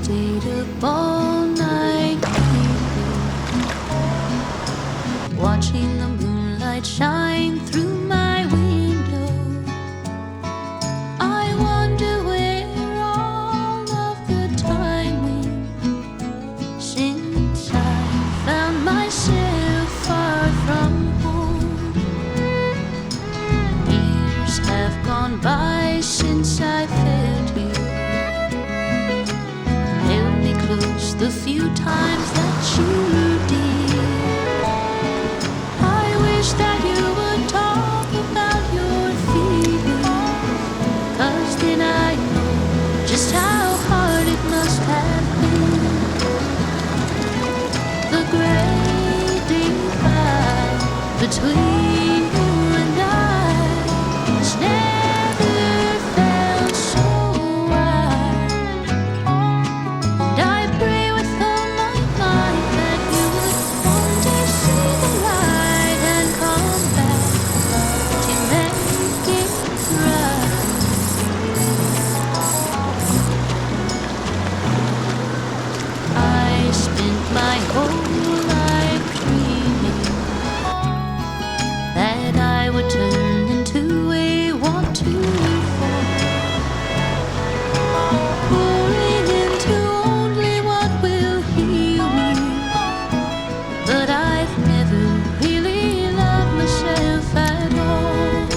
stayed up all night watching the moonlight shine through my window. I wonder where all of the time went since I found myself far from home. Years have gone by since I felt you held me close the few times that you did. That you would talk about your feelings, 'cause then I know just how hard it must have been. The great divide between you and I has never felt so wide. And I pray with all my might that you would one day see the light and come back to make it right. I spent my whole life dreaming that I would turn into a waterfall, pouring into only what will heal me. But I've never really loved myself at all.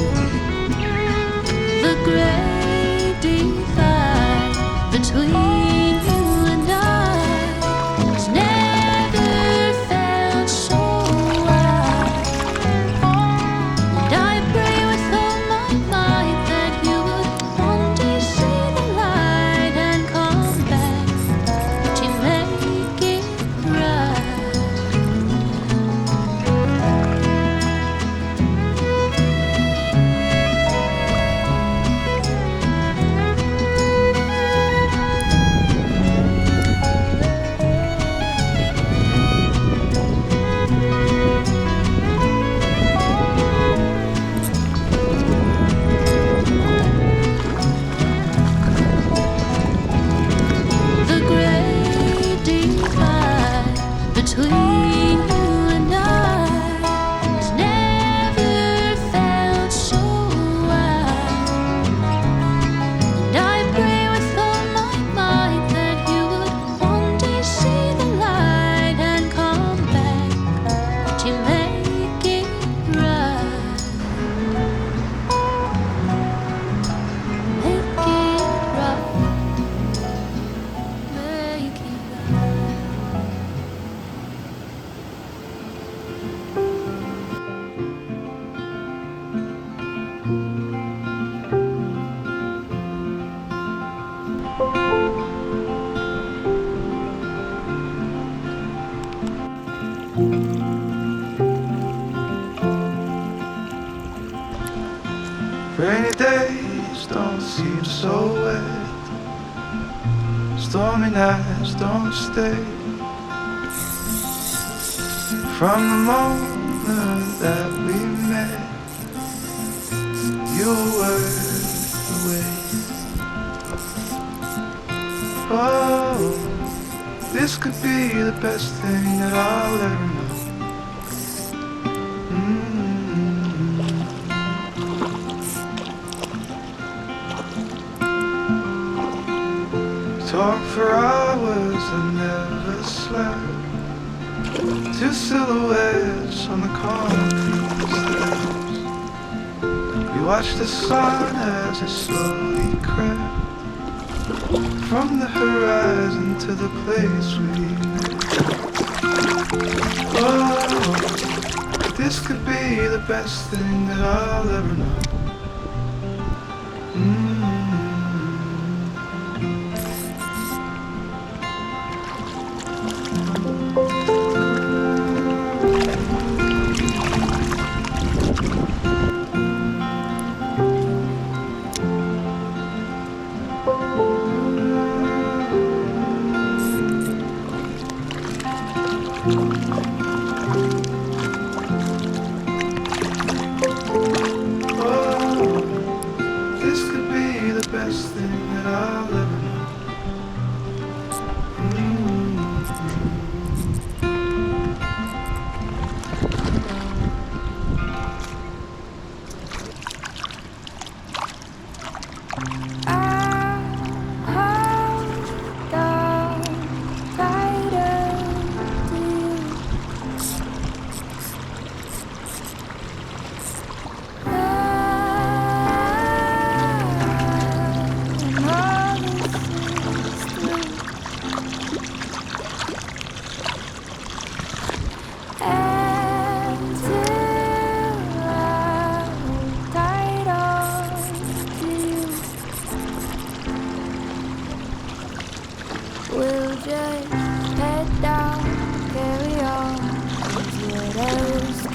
The great divide between you and I has never felt so wide. And I pray with all my might that you would one day see the light and come back to make it right. The great divide between you and I has never felt so wide. And I pray with all my might that you would one day see the light and come back to make it right. Make it right. Make it right. Rainy days don't seem so wet. Stormy nights don't stay. From the moment that we met, you were away. Oh, this could be the best thing that I'll ever know. Talk for hours and never slept. Two silhouettes on the concrete steps. We watched the sun as it slowly crept from the horizon to the place we met. Oh, this could be the best thing that I'll ever know. This could be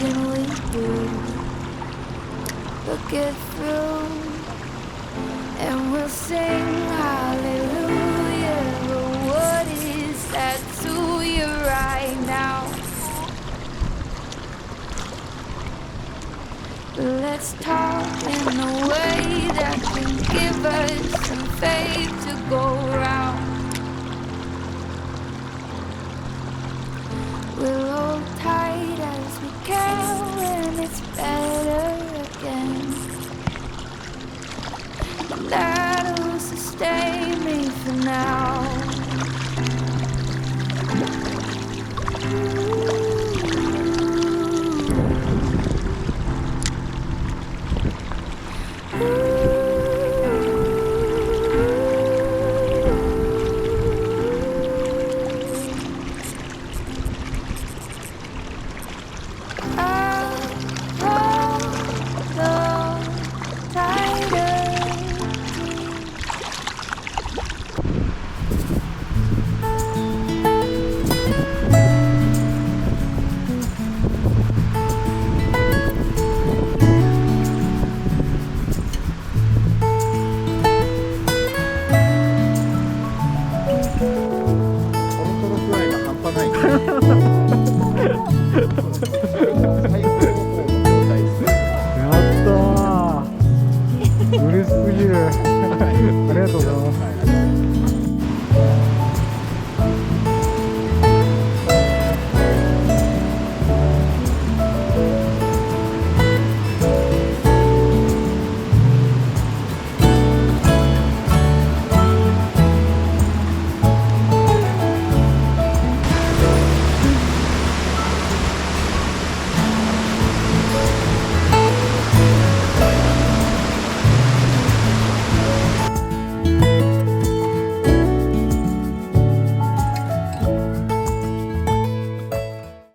can we do but get through? And we'll sing hallelujah. But what is that to you right now? Let's talk in a way that can give us some faith to go round. We'll hold tight as we can when it's better again. That'll sustain me for now.